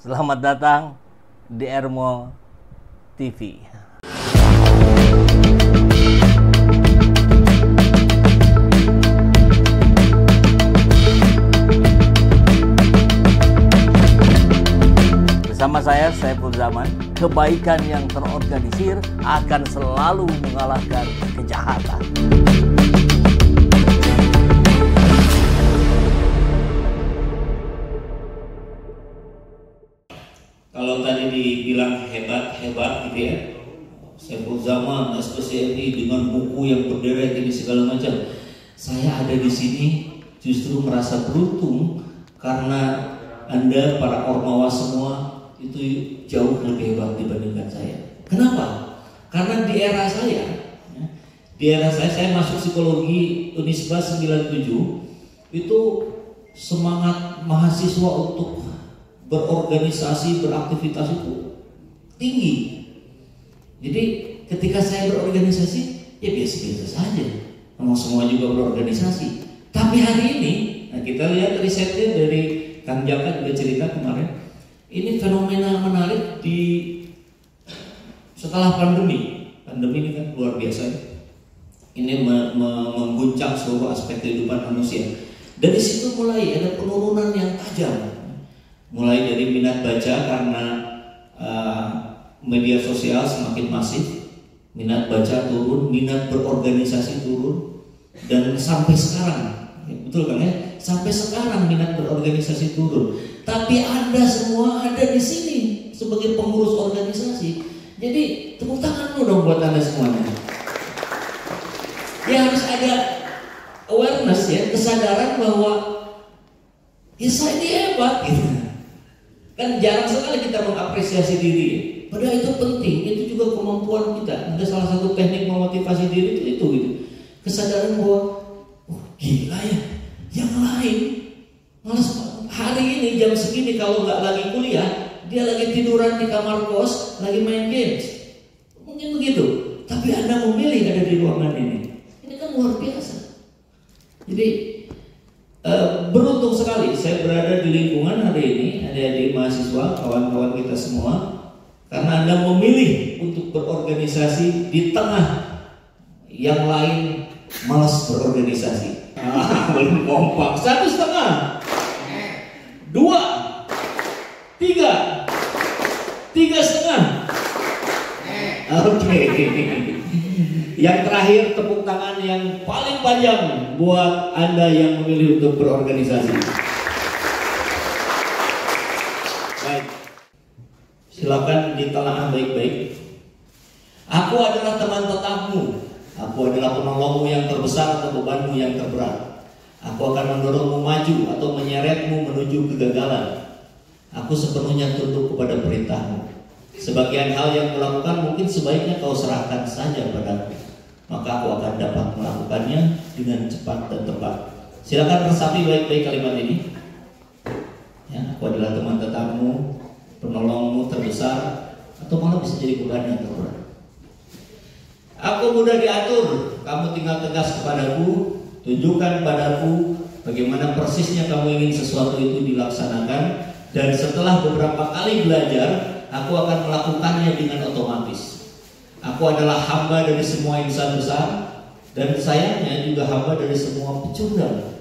Selamat datang di Ermo TV. Bersama saya, Saiful Zaman, kebaikan yang terorganisir akan selalu mengalahkan kejahatan. Kalau tadi dibilang hebat gitu ya, Saiful Zaman, SPCMI dengan buku yang berderet ini segala macam. Saya ada di sini justru merasa beruntung karena Anda para ormawa semua itu jauh lebih hebat dibandingkan saya. Kenapa? Karena di era saya masuk psikologi Unisba 97 itu semangat mahasiswa untuk berorganisasi, beraktivitas itu tinggi. Jadi ketika saya berorganisasi, ya biasa-biasa saja. Memang semua juga berorganisasi. Tapi hari ini, nah kita lihat risetnya dari Kang Jaka juga cerita kemarin. Ini fenomena menarik di setelah pandemi. Pandemi ini kan luar biasa. Ini mengguncang seluruh aspek kehidupan manusia. Dari situ mulai ada penurunan yang tajam. Mulai dari minat baca karena media sosial semakin masif, minat baca turun, minat berorganisasi turun, dan sampai sekarang, betul kan ya? Sampai sekarang minat berorganisasi turun. Tapi Anda semua ada di sini sebagai pengurus organisasi. Jadi tepuk tangan dulu dong buat Anda semuanya. Ya harus ada awareness ya, kesadaran bahwa ya saya ini hebat gitu. Kan jarang sekali kita mengapresiasi diri. Padahal itu penting, itu juga kemampuan kita. Ada salah satu teknik memotivasi diri itu gitu. Kesadaran bahwa gila ya, yang lain malas hari ini jam segini kalau nggak lagi kuliah, dia lagi tiduran di kamar kos, lagi main games. Mungkin begitu. Tapi Anda memilih ada di ruangan ini. Ini kan luar biasa. Jadi beruntung sekali saya berada di lingkungan hari ini, adik-adik mahasiswa, kawan-kawan kita semua, karena Anda memilih untuk berorganisasi di tengah yang lain malas berorganisasi. Belum kompak. 1,5, 2, 3, 3,5. Oke. Yang terakhir, tepuk tangan yang paling panjang buat Anda yang memilih untuk berorganisasi. Baik, silakan ditelaah baik-baik. Aku adalah teman tetapmu. Aku adalah penolongmu yang terbesar atau bebanmu yang terberat. Aku akan mendorongmu maju atau menyeretmu menuju kegagalan. Aku sepenuhnya tunduk kepada perintahmu. Sebagian hal yang kulakukan mungkin sebaiknya kau serahkan saja padaku. Maka aku akan dapat melakukannya dengan cepat dan tepat. Silakan resapi baik-baik kalimat ini. Ya, aku adalah teman tetapmu, penolongmu terbesar, atau malah bisa jadi beban yang terberat. Aku mudah diatur, kamu tinggal tegas kepadaku, tunjukkan padaku bagaimana persisnya kamu ingin sesuatu itu dilaksanakan, dan setelah beberapa kali belajar, aku akan melakukannya dengan otomatis. Aku adalah hamba dari semua insan besar, dan sayangnya juga hamba dari semua pecundang.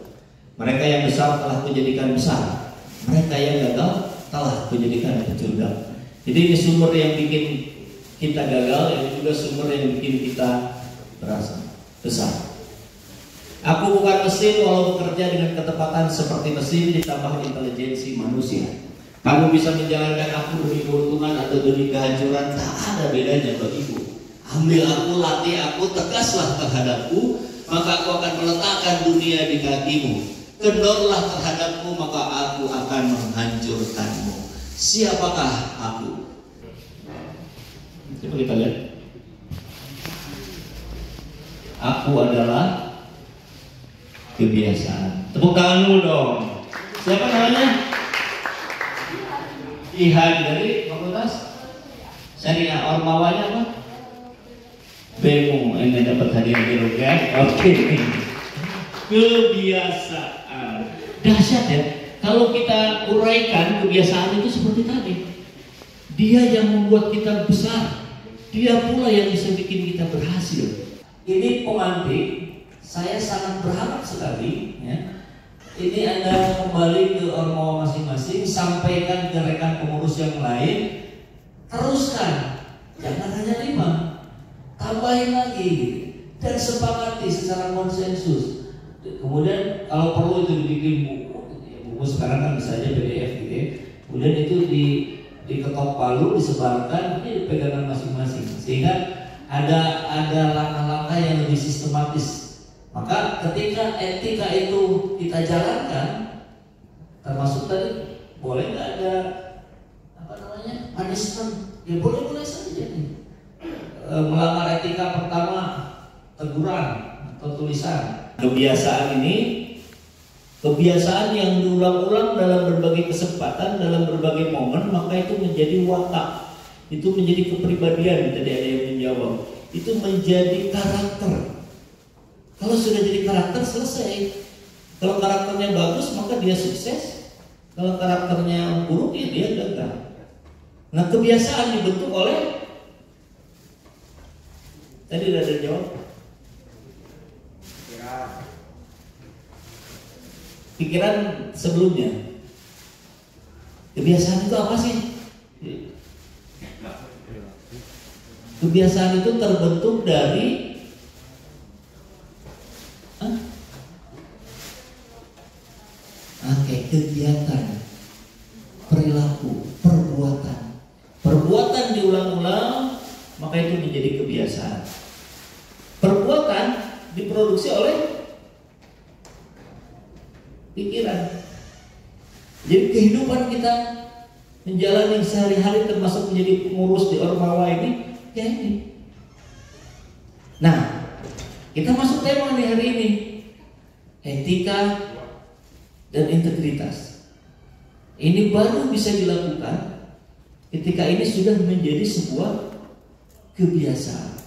Mereka yang besar telah kujadikan besar, mereka yang gagal telah kujadikan pecundang. Jadi ini sumber yang bikin kita gagal, yang juga sumber yang bikin kita berasa besar. Aku bukan mesin walau bekerja dengan ketepatan seperti mesin ditambah intelijensi manusia. Kamu bisa menjalankan aku demi keuntungan atau demi kehancuran, tak ada bedanya bagiku. Ambil aku, latih aku, tegaslah terhadapku, maka aku akan meletakkan dunia di kakimu. Kendorlah terhadapku, maka aku akan menghancurkanmu. Siapakah aku? Coba kita lihat. Aku adalah kebiasaan. Tepuk tanganmu dong. Siapa namanya? Ihan dari fakultas Syariah. Ormawanya apa? Bemo. Ini dapat hadiah biru kan? Oke. Kebiasaan. Dahsyat ya. kalau kita uraikan kebiasaan itu seperti tadi, dia yang membuat kita besar, dia pula yang bisa bikin kita berhasil. Ini pemantik, saya sangat berharap sekali ya. Ini Anda kembali ke ormawa masing-masing, sampaikan ke rekan pengurus yang lain, teruskan, jangan hanya 5, tambahin lagi, dan sepakati secara konsensus. Kemudian kalau perlu itu dibikin buku sekarang kan bisa aja PDF gitu ya. Kemudian itu diketok palu, disebarkan, ini pegangan masing-masing, sehingga ada langkah-langkah yang lebih sistematis. Maka ketika etika itu kita jalankan, termasuk tadi boleh nggak ada punishment? Ya boleh saja nih. Melanggar etika pertama teguran atau tulisan. Kebiasaan yang diulang-ulang dalam berbagai kesempatan, dalam berbagai momen, maka itu menjadi watak, itu menjadi kepribadian. Tadi ada yang menjawab, itu menjadi karakter. Kalau sudah jadi karakter, selesai. Kalau karakternya bagus, maka dia sukses. Kalau karakternya buruk, ya dia gagal. Nah, kebiasaan dibentuk oleh, tadi udah ada jawab, pikiran sebelumnya. Kebiasaan itu apa sih? Kebiasaan itu terbentuk dari kegiatan, perilaku, perbuatan diulang-ulang, maka itu menjadi kebiasaan. Perbuatan diproduksi oleh pikiran. Jadi kehidupan kita menjalani sehari-hari, termasuk menjadi pengurus di ormawa ini, ya ini. Nah, kita masuk tema di hari ini, etika dan integritas. Ini baru bisa dilakukan ketika ini sudah menjadi sebuah kebiasaan.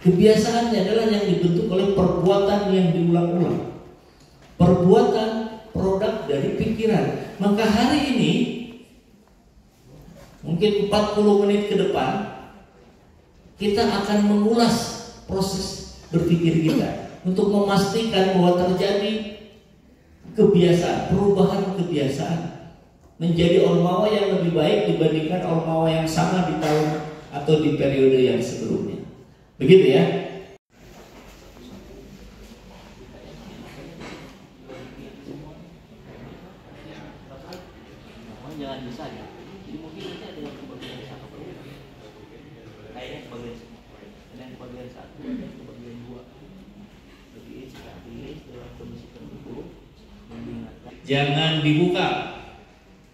Kebiasaannya adalah yang dibentuk oleh perbuatan yang diulang-ulang. Perbuatan produk dari pikiran. Maka hari ini mungkin 40 menit ke depan kita akan mengulas proses berpikir kita untuk memastikan bahwa terjadi kebiasaan, perubahan kebiasaan menjadi ormawa yang lebih baik dibandingkan ormawa yang sama di tahun atau di periode yang sebelumnya. Begitu ya. Jangan bisa ya. Jadi mungkin nanti ada yang kebagian 1. Kayaknya kebagian 1, ada yang kebagian 2. Lebih inspiratif dalam kondisi tertentu. Jangan dibuka.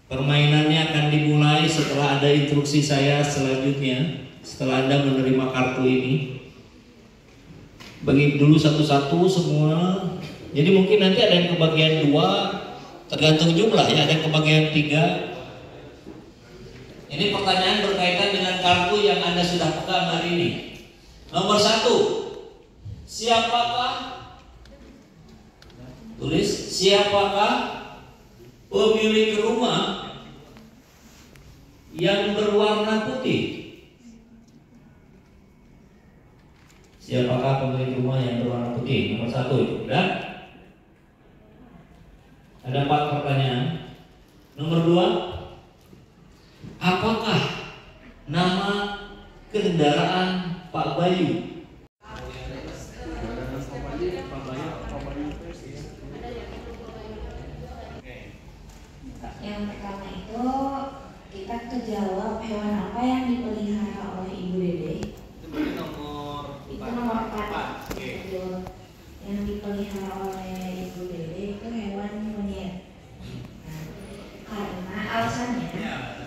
Permainannya akan dimulai setelah ada instruksi saya selanjutnya. Setelah Anda menerima kartu ini, bagi dulu satu-satu semua. Jadi mungkin nanti ada yang kebagian 2, tergantung jumlah ya. Ada yang kebagian 3. Ini pertanyaan berkaitan dengan kartu yang Anda sudah pegang hari ini. Nomor 1, siapakah? Tulis, siapakah pemilik rumah yang berwarna putih? Siapakah pemilik rumah yang berwarna putih? Nomor 1 itu, udah? Ada 4 pertanyaan. Nomor 2, apakah nama kendaraan Pak Bayu? Yang pertama itu kita kejawab hewan apa yang dipelihara oleh Ibu Dede. Itu nomor 4. Yang dipelihara oleh Ibu Dede itu hewan monyet. Nah, karena alasannya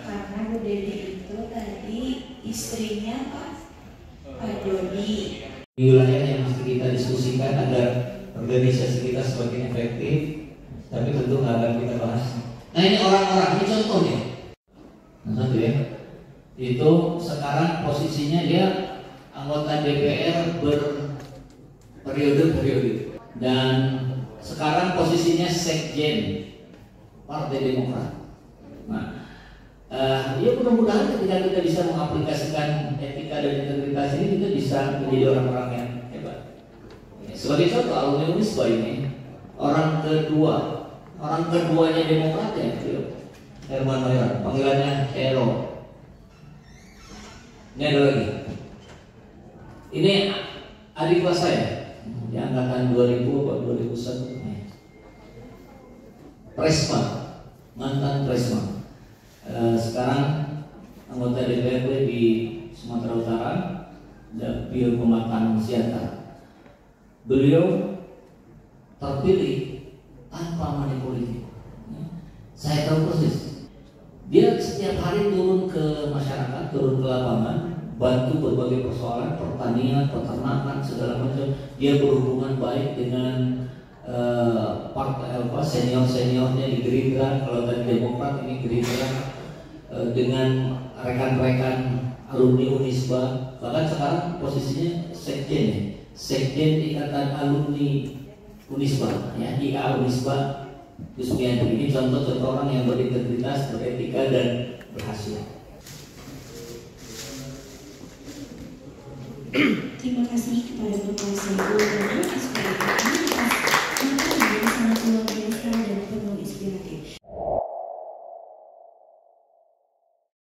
karena Bu Dede itu tadi istrinya Pak Jody. Di wilayah yang mesti kita diskusikan agar organisasi kita semakin efektif, tapi tentu nggak akan kita bahas. Nah, ini orang-orang, ini contohnya. Nah, satu ya. Itu sekarang posisinya dia anggota DPR berperiode-periode. Dan sekarang posisinya sekjen. Partai Demokrat. Nah, ya mudah-mudahan ketika kita bisa mengaplikasikan etika dan integritas ini, kita bisa menjadi orang-orang yang hebat. Sebagai contoh, alumni Unisba ini orang keduanya Demokrat ya, Herman Hairan, panggilannya Hero. Ini ada lagi. Ini adik kelas saya di angkatan 2000 atau 2001. Presma, mantan Presma. Sekarang anggota DPRD di Sumatera Utara, Dapil Pemakaman Siantar. Beliau terpilih tanpa money politik. Saya tahu persis. Dia setiap hari turun ke masyarakat, turun ke lapangan, bantu berbagai persoalan, pertanian, peternakan, segala macam. Dia berhubungan baik dengan partai senior-seniornya di Gerindra. Kalau tadi Demokrat, ini Gerindra, dengan rekan-rekan alumni Unisba. Bahkan sekarang posisinya sekjen Ikatan Alumni Unisba, ya, IA Unisba Kusmianto. Ini contoh-contoh orang yang berintegritas, beretika, dan berhasil. Terima kasih kepada Bapak Saiful